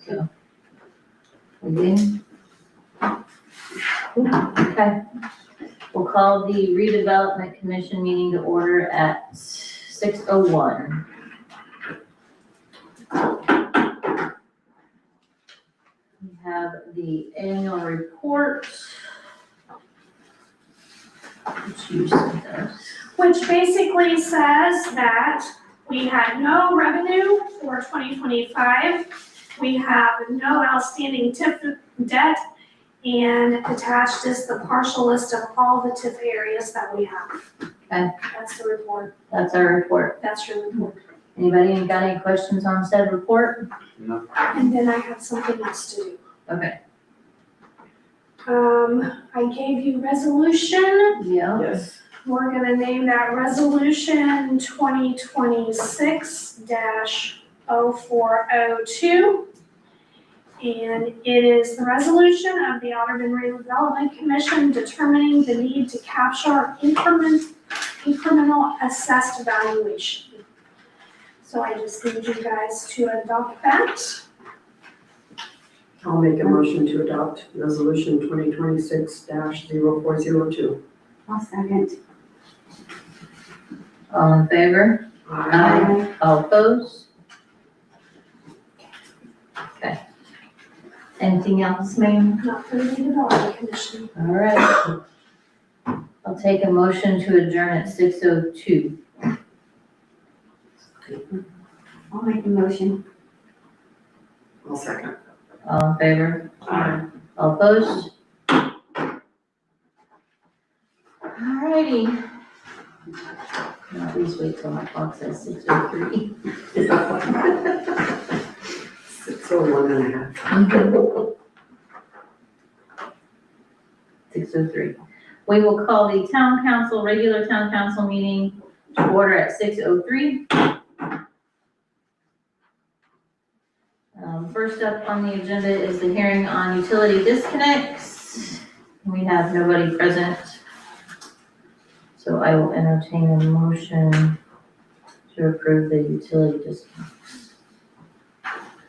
So, again. Okay. We'll call the redevelopment commission meeting to order at 6:01. We have the annual report. Which you sent us. Which basically says that we had no revenue for 2025. We have no outstanding TIF debt, and attached is the partial list of all the TIF areas that we have. Okay. That's the report. That's our report. That's your report. Anybody got any questions on said report? No. And then I have something else to do. Okay. I gave you resolution. Yeah. Yes. We're gonna name that resolution 2026-0402. And it is the resolution of the Auburn Redevelopment Commission determining the need to capture incremental assessed valuation. So I just need you guys to adopt that. I'll make a motion to adopt resolution 2026-0402. I'll second. All in favor? Aye. All opposed? Okay. Anything else, ma'am? Not for the Redevelopment Commission. All right. I'll take a motion to adjourn at 6:02. I'll make the motion. I'll second. All in favor? Aye. All opposed? Alrighty. Now at least wait till my clock says 6:03. 6:01 and a half. 6:03. We will call the town council, regular town council meeting to order at 6:03. First up on the agenda is the hearing on utility disconnects. We have nobody present. So I will entertain a motion to approve the utility disconnects.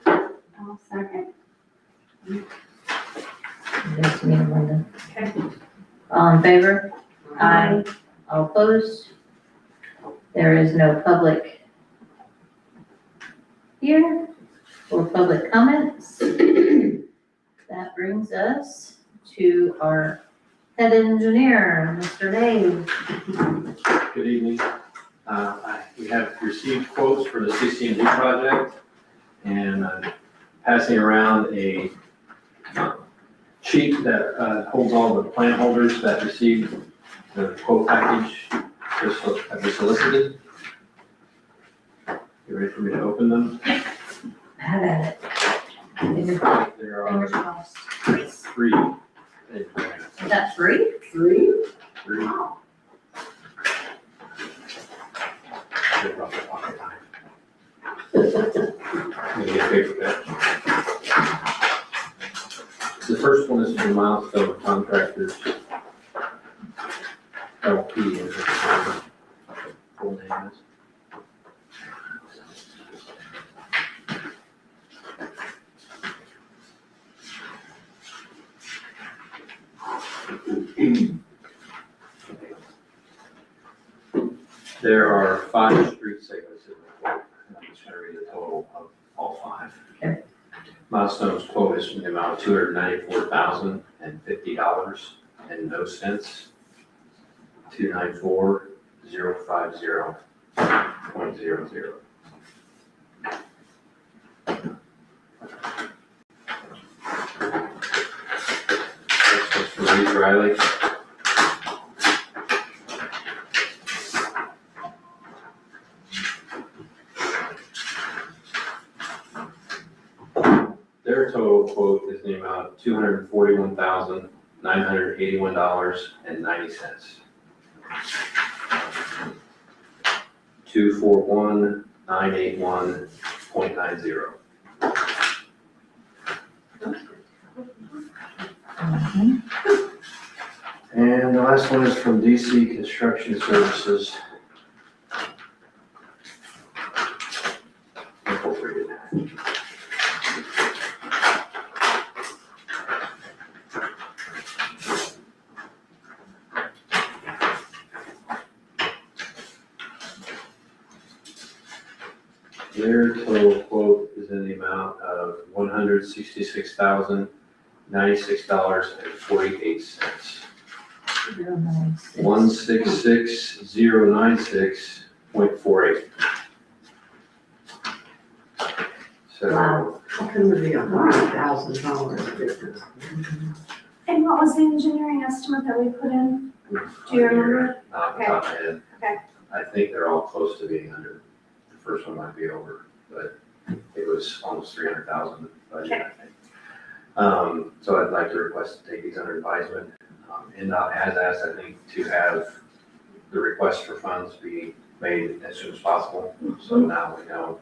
I'll second. Nice to meet you, Linda. Okay. All in favor? Aye. All opposed? There is no public here for public comments. That brings us to our head engineer, Mr. Dave. Good evening. We have received quotes for the CC&D project, and I'm passing around a sheet that holds all the plan holders that received the quote package that was solicited. You ready for me to open them? Have at it. There Fingers are crossed. 3. Is that free? Three? 3. They're rough pocket time. I'm gonna get a paper cut. The first one is from Milestone Contractors. LP is what the full name is. There are 5 street segments in the quote, and I'm just gonna read the total of all 5. Okay. Milestone's quote is in the amount of $294,050 and no cents. 294,050.00. Next one's from Reed Riley. Their total quote is the amount of $241,981.90. 241,981.90. And the last one is from DC Construction Services. Incorporated. their total quote is in the amount of $166,096.48. 096. 166,096.48. So. Wow. How can there be $100,000 difference? And what was the engineering estimate that we put in? Do you remember? Off the top of my head. Okay. I think they're all close to being under. The first one might be over, but it was almost 300,000 budget, I think. So I'd like to request to take these under advisement. NDOT has asked, I think, to have the request for funds be made as soon as possible. So now we know,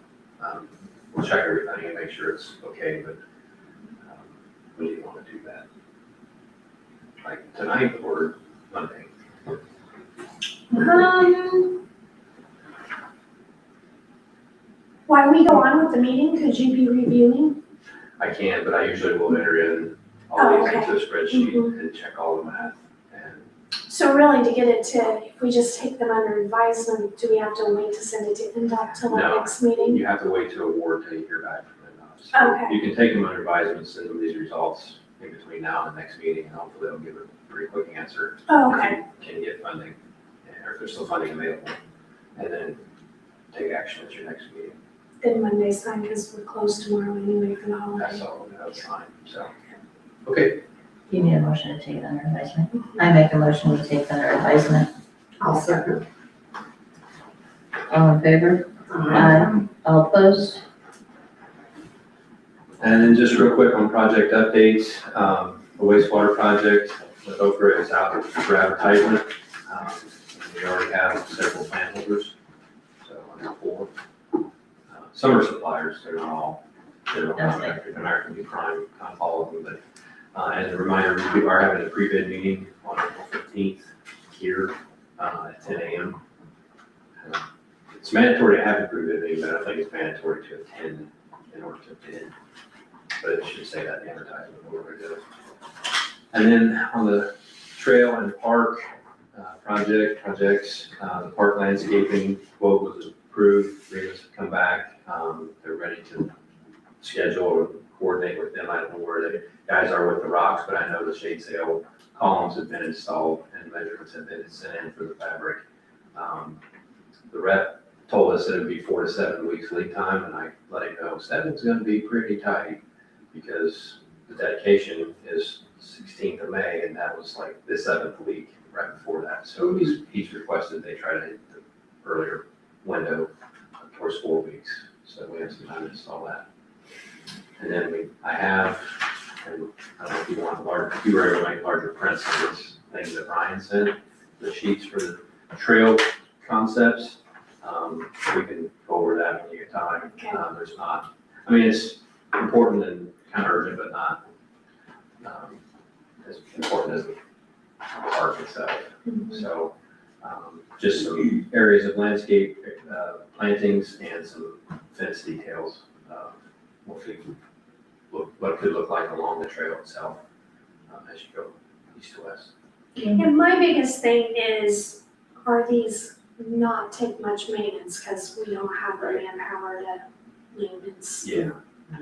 we'll check everything and make sure it's okay, but when do you want to do that? Like tonight or Monday? While we go on with the meeting, could you be reviewing? I can, but I usually will enter in all Oh, these okay. into a spreadsheet and check all the math. And So really, to get it to, if we just take them under advisement, do we have to wait to send it to NDOT till our No. next meeting? you have to wait to award till you hear back from them. Okay. You can take them under advisement, send them these results in between now and the next meeting, and hopefully they'll give a pretty quick answer. Oh, okay. Can you get funding, or if there's still funding available, and then take action at your next meeting. Then Monday's fine, because we're closed tomorrow anyway for the That's holiday. all, that's fine, so. Okay, You need a motion to take it under advisement. I make a motion to take it under advisement. I'll second. All in favor? Aye. All opposed? and then just real quick on project updates, the wastewater project, the Okra is out for advertisement. We already have several plant holders, so I have 4. Some are suppliers, they're not all general contractors, American New Prime, kind of all of them, but, as a reminder, we are having a pre-bid meeting on April 15th here, at 10 a.m. It's mandatory to have a pre-bid meeting, but I don't think it's mandatory to attend in order to bid. But it should say that in the advertisement, whatever it is. And then on the trail and park, projects, the park landscaping quote was approved, agreements have come back. They're ready to schedule or coordinate with them. I don't know where the guys are with the rocks, but I know the shade sail columns have been installed and measurements have been sent in for the fabric. The rep told us that it'd be 4 to 7 weeks lead time, and I let him know 7's gonna be pretty tight because the dedication is 16th of May, and that was like the 7th week right before that. So he's requested they try to hit the earlier window towards 4 weeks. So we have some time to install that. And then I have, and I don't know if you want if you were able to make larger prints of this thing that Ryan sent, the sheets for the trail concepts. We can go over that when you get time. Okay. There's not, I mean, it's important and kind of urgent, but not as important as the park itself. So just some areas of landscape plantings and some fence details. What it could look like along the trail itself as you go east to west. And my biggest thing is, are these not take much maintenance, because we don't have the manpower to maintenance. Yeah.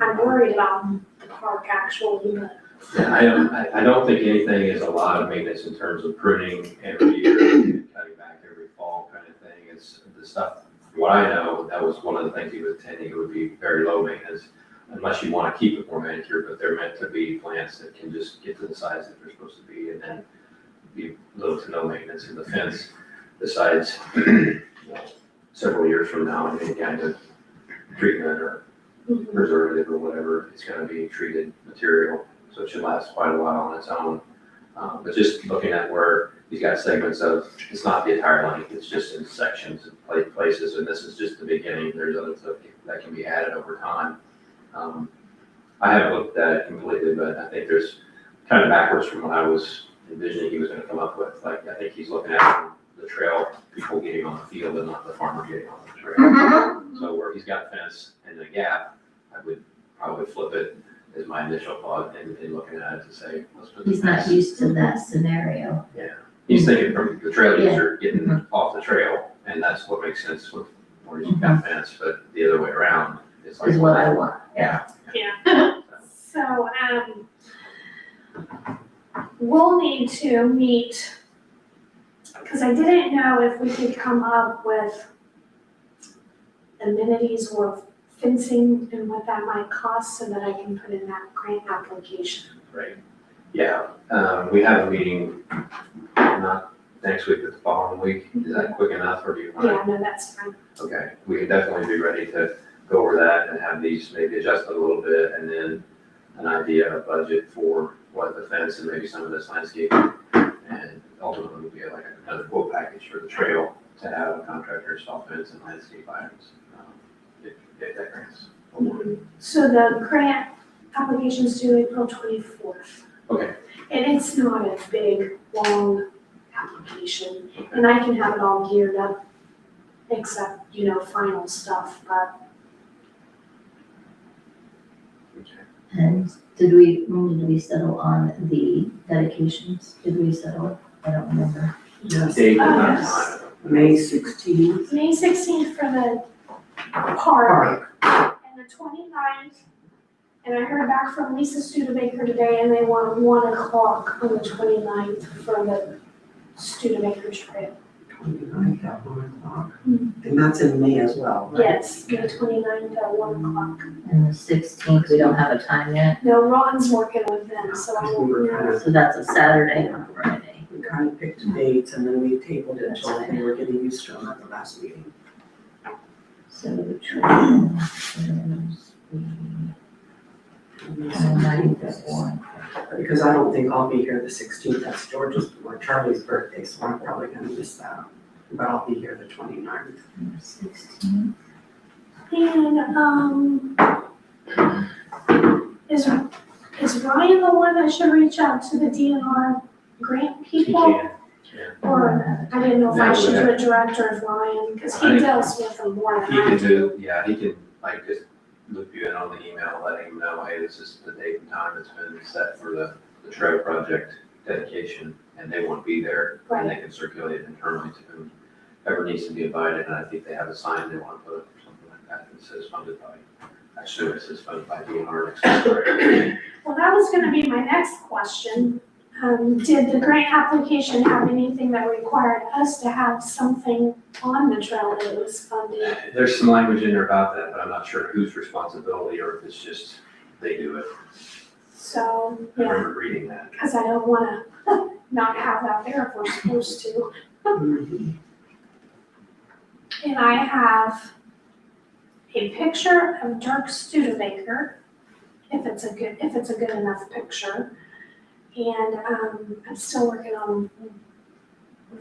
I'm worried about the park actually, but Yeah, I don't think anything is a lot of maintenance in terms of pruning every year, and cutting back every fall kind of thing. It's the stuff, from what I know, that was one of the things he was intending, it would be very low maintenance, unless you want to keep it more manicured, but they're meant to be plants that can just get to the size that they're supposed to be, and then be little to no maintenance in the fence. Besides, several years from now, any kind of treatment or preservative or whatever, it's going to be treated material, so it should last quite a while on its own. But just looking at where he's got segments of, it's not the entire length, it's just in sections and places, and this is just the beginning. There's other stuff that can be added over time. I haven't looked at it completely, but I think there's kind of backwards from what I was envisioning he was going to come up with. Like, I think he's looking at the trail people getting on the field and not the farmer getting on the trail. So where he's got fence and a gap, I would probably flip it is my initial thought in looking at it to say, let's put the He's not fence. used to that scenario. Yeah, he's thinking from the trail Yeah. user getting off the trail, and that's what makes sense with where he's got fence, but the the other way around. It's like, is what I want, yeah. So, we'll need to meet, because I didn't know if we could come up with amenities or fencing and what that might cost so that I can put in that grant application. Right. Yeah, we have a meeting, not next week, but the following week. Is that quick enough, or do you want? Yeah, no, that's fine. Okay, we can definitely be ready to go over that and have these maybe adjusted a little bit, and then an idea of budget for what the fence and maybe some of this landscape. And ultimately, we'll get like another quote package for the trail to have a contractor install fence and landscape items, if that grants awarded. So the grant application's due April 24th. Okay. And it's not a big, long application, and I can have it all geared up, except, final stuff, but And when did we settle on the dedications? Did we settle? I don't remember. Yes, Date and Yes. time. May 16th. May 16th for the park, Park. and the 29th, and I heard back from Lisa Studebaker today, and they want 1 o'clock on the 29th for the Studebaker trail. 29th at 1 o'clock. Mhm. And that's in May as well, right? Yes, May 29th at 1 o'clock. And the 16th, we don't have a time yet, No, Ron's working with them, so I We were won't kind know. of, so that's a Saturday or Friday. we kind of picked dates and then we tabled it until we were getting used to them at the last meeting. So the trail is the 29th at 1. Because I don't think I'll be here the 16th, that's George's or Charlie's birthday, so I'm probably gonna miss that. But I'll be here the 29th. And the 16th. And, is Ryan the one that should reach out to the DNR grant He people? can, Or, I didn't know if I No, should yeah. do a director of Ryan, because I he think- deals with them more than he I can do. do, yeah, he can like just loop you in on the email, letting him know, hey, this is the date and time that's been set for the trail project dedication, and they won't be there, and they can circulate it internally to whoever needs to be invited, and I think they have a sign they want to put up or something like that that says funded by, I assume it says funded by DNR next to it. Well, that was gonna be my next question. Did the grant application have anything that required us to have something on the trail that it was funded? There's some language in there about that, but I'm not sure whose responsibility or if it's just they do it. So, I yeah, remember reading that. because I don't wanna not have that there if we're supposed to. Mhm. And I have a picture of Dirk Studebaker, if it's a good enough picture. And, I'm still working on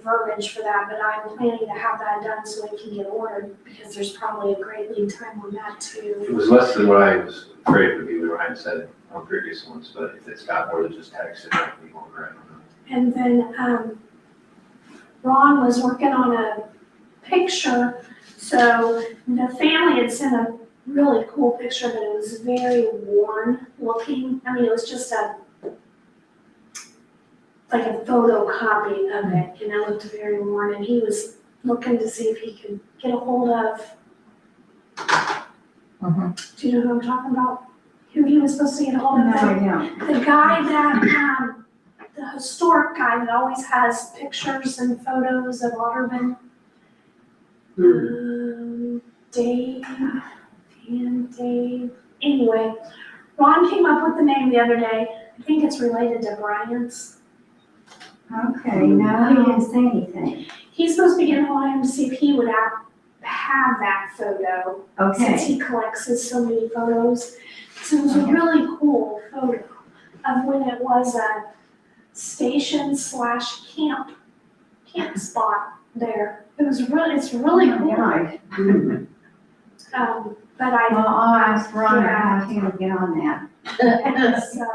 verbiage for that, but I'm planning to have that done so it can get ordered, because there's probably a great lead time on that It too. was less than what I was afraid it would be, what Ryan said on previous ones, but if it's got more than just text, it might be longer, I don't know. And then, Ron was working on a picture, so the family had sent a really cool picture, but it was very worn looking. I mean, it was just like a photocopy of it, and it looked very worn, and he was looking to see if he could get a hold of, do you know who I'm talking about? Who he was supposed to get a hold of? don't. The guy that, the historic guy that always has pictures and photos of Otterman. Dave, anyway, Ron came up with the name the other day. I think it's related to Brian's. Okay, no, he didn't say anything. He's supposed to be getting hold of him to see if he would have that photo, since Okay, he collects so many photos. So it was a really cool photo of when it was a station / camp spot there. It's really cool. right. But I, Well, I'll ask Ron how to get on that. so,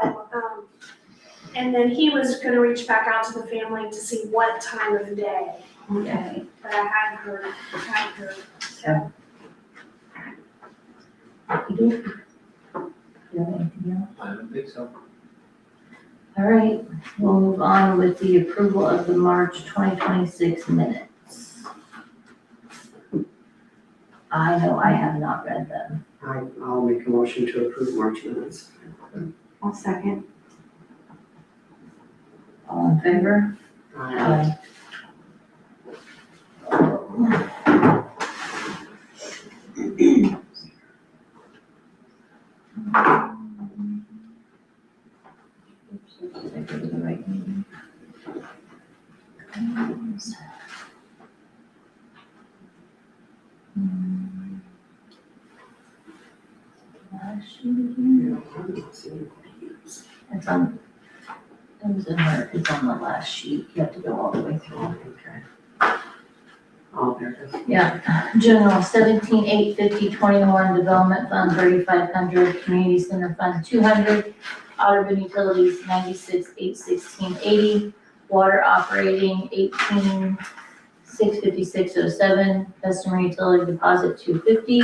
and then he was gonna reach back out to the family to see what time of day, Okay. but I hadn't heard. Do you have anything else? I don't think so. All right, we'll move on with the approval of the March 2026 minutes. I know I have not read them. I'll make a motion to approve March minutes. I'll second. All in favor? Aye. Oops, did I go to the right meeting? Last year. It's on, it was in her, it's on the last sheet, you have to go all the way through. Okay. Oh, there it is. Yeah, general 17,850,21, development fund 3,500, community center fund 200, Audubon utilities 96,816.80, water operating 18,656.07, customer utility deposit 250,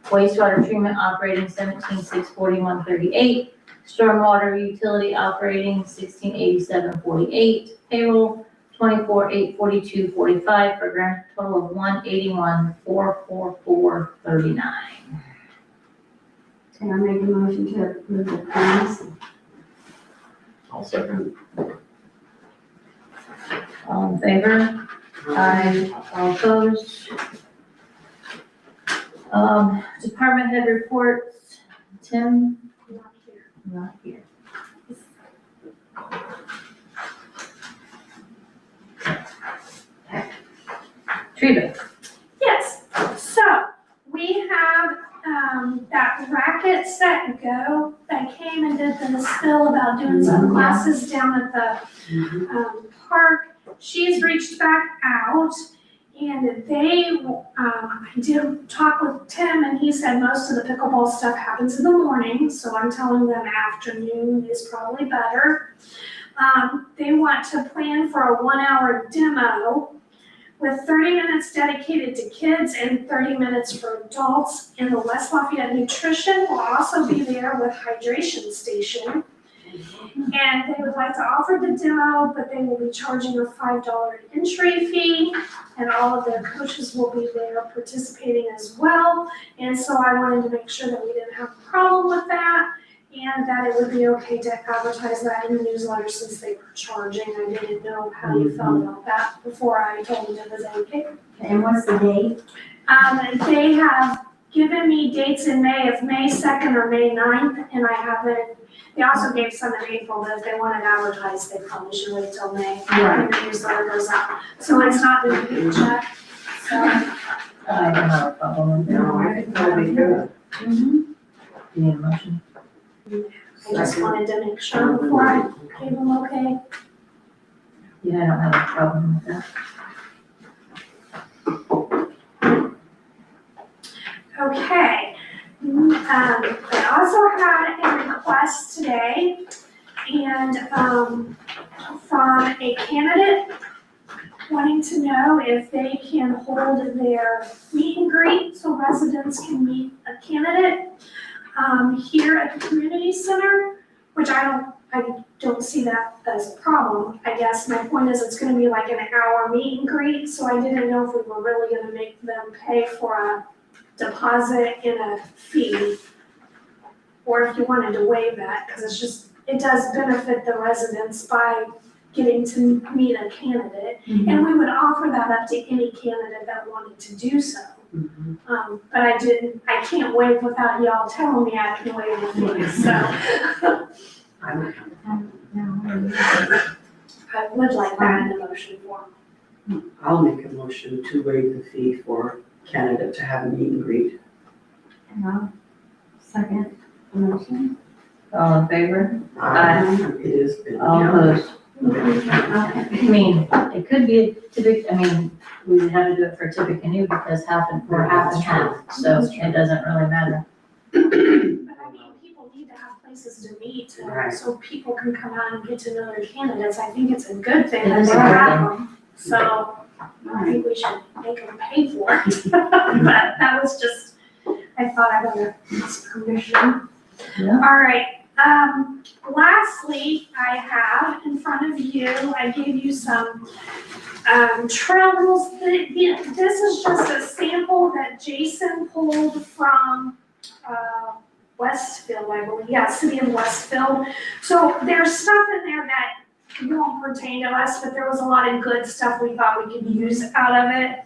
wastewater treatment operating 17,641.38, stormwater utility operating 16,87.48, payroll 24,842.45 for a grand total of 181,444.39. Can I make a motion to approve the claims? I'll second. All in favor? Aye. All opposed? Department head reports, Tim, Not here. not here. Treva, Yes, so we have, that racket set go that came and did the spill about doing some classes down at the, park. She's reached back out and they, I did talk with Tim and he said most of the pickleball stuff happens in the morning, so I'm telling them afternoon is probably better. They want to plan for a 1-hour demo with 30 minutes dedicated to kids and 30 minutes for adults. And the West Lafayette Nutrition will also be there with hydration station. And they would like to offer the demo, but they will be charging a $5 entry fee. And all of their coaches will be there participating as well. And so I wanted to make sure that we didn't have a problem with that. And that it would be okay to advertise that in the newsletter since they were charging. I didn't know how you felt about that before I told them it was okay. And what's the date? They have given me dates in May, of May 2nd or May 9th, and I haven't, they also gave some in April, but if they want it advertised, they probably should wait till May. Right. The newsletter goes out, so it's not been huge yet, so. I don't have a problem with that. No, I think that'll be good. You need a motion? I just wanted to make sure before I gave them okay. Yeah, I don't have a problem with that. Okay, I also had a request today, and, from a candidate wanting to know if they can hold their meet and greet so residents can meet a candidate, here at the community center, which I don't see that as a problem. I guess my point is it's gonna be like an hour meet and greet, so I didn't know if we were really gonna make them pay for a deposit and a fee, or if you wanted to waive that, because it's just, it does benefit the residents by getting to meet a candidate, and we would offer that up to any candidate that wanted to do so. But I can't waive without y'all telling me I can waive the fee, so I would like that in the motion form. I'll make a motion to waive the fee for candidate to have a meet and greet. And I'll second the motion. All in favor? It is good. All opposed? Okay. I mean, it could be a Tippecanoe, I mean, we would have to do it for Tippecanoe because we're half and half, so it doesn't really matter. But I mean, people need to have places to meet, Right. so people can come out and get to know their candidates. I think it's a good thing It that is a they good have them. So I think we should make them pay for it. But that was just, I thought I would ask permission. Yeah. All right, Lastly, I have in front of you, I gave you some, trail rules. This is just a sample that Jason pulled from, Westfield, I believe, yeah, city of Westfield. So there's stuff in there that won't pertain to us, but there was a lot of good stuff we thought we could use out of it.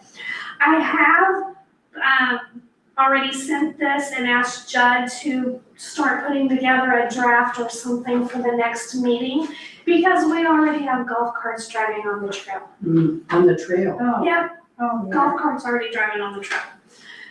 I have, already sent this and asked Judd to start putting together a draft or something for the next meeting, because we already have golf carts driving on the trail. On the trail. Oh, Yep, oh, yeah. golf carts already driving on the trail.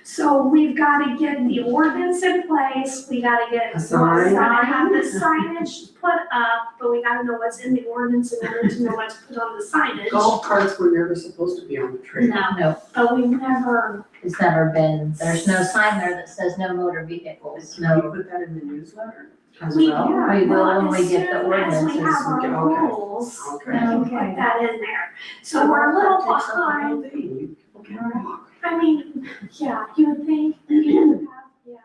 So we've gotta get the ordinance in place, we gotta get, A sign. gotta have the signage put up, but we gotta know what's in the ordinance in order to know what to put on the signage. Golf carts were never supposed to be on the trail. No, But we've never, it's never been, there's no sign there that says no motor vehicles, Can we no. put that in the newsletter as we, well? We will when we get the as soon as we ordinances. have our Okay. rules, Okay. we can put that in there. So we're a little behind. People can walk. I mean, yeah, you would think, you would have, yeah,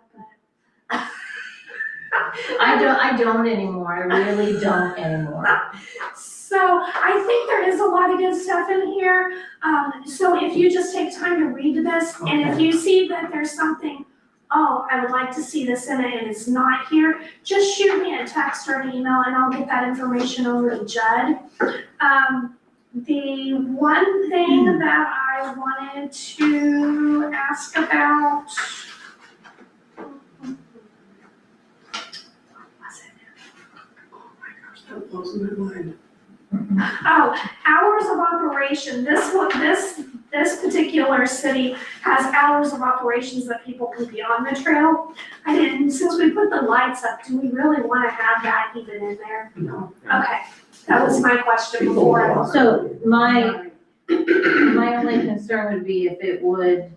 but. I don't anymore, I really don't anymore. So I think there is a lot of good stuff in here. So if you just take time to read this, and if you see that there's something, oh, I would like to see this in it and it's not here, just shoot me a text or an email and I'll get that information over to Judd. The one thing that I wanted to ask about. That blows my mind. Oh, hours of operation, this particular city has hours of operations that people can be on the trail. And since we put the lights up, do we really wanna have that even in there? No. Okay, that was my question before. So my only concern would be if it would,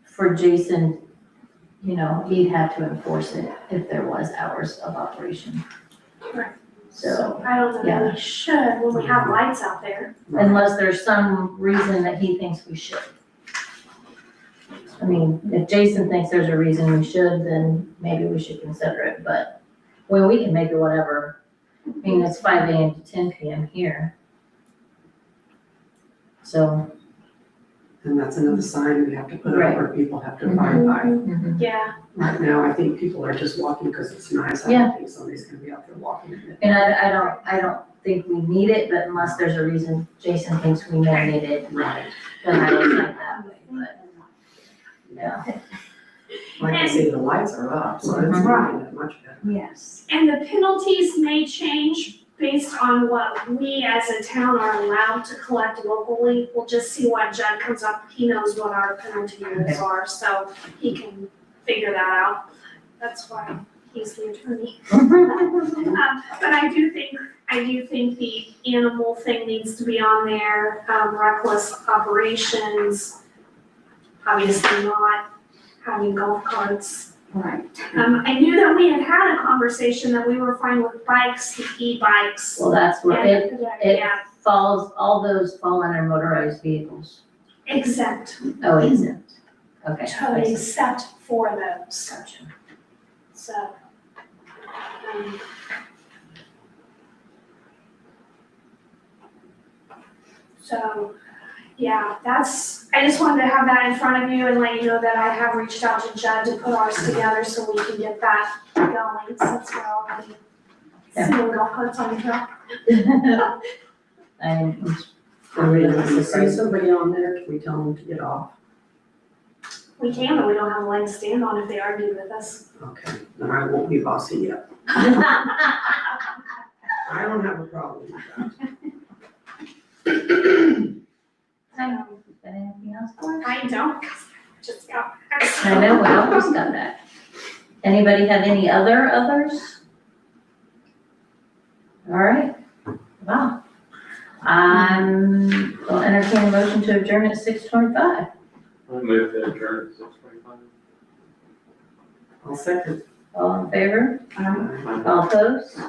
for Jason, you know, he'd have to enforce it if there was hours of operation. Correct. So, I don't know that we should when we have lights out there. unless there's some reason that he thinks we should. I mean, if Jason thinks there's a reason we should, then maybe we should consider it, but, well, we can make it whatever. I mean, it's 5 AM to 10 PM here. So, And that's another sign we have to put up Right. where people have to abide by. mhm. Yeah, Right now, I think people are just walking because it's nice. I Yeah. don't think somebody's gonna be out there walking in it. And I don't think we need it, but unless there's a reason Jason thinks we may need it, Right. then I don't think that way, but, yeah. Like I say, the lights are up, so it's making it much better. Yes. and the penalties may change based on what we as a town are allowed to collect locally. We'll just see what Judd comes up, he knows what our penalty rates are, so he can figure that out. That's why he's the attorney. But I do think the animal thing needs to be on there, reckless operations, obviously not having golf carts. Right. I knew that we had had a conversation that we were fine with bikes, the e-bikes. Well, that's where it Yeah, falls, all those fall under motorized vehicles. exempt, Oh, exempt. Okay. I totally see. except for those, Gotcha. so. So, yeah, I just wanted to have that in front of you and let you know that I have reached out to Judd to put ours together so we can get that going, since we're already seeing golf carts on the trail. I'm, Are we gonna see somebody on there? Can we tell them to get off? We can, but we don't have a leg to stand on if they argue with us. Okay, then I won't be bossy yet. I don't have a problem with that. anything else for us? I don't, 'cause I just got back. I know, we almost got that. Anybody have any others? All right, wow. I'll entertain a motion to adjourn at 6:25. I'll move to adjourn at 6:25. I'll second. All in favor? Um, All opposed?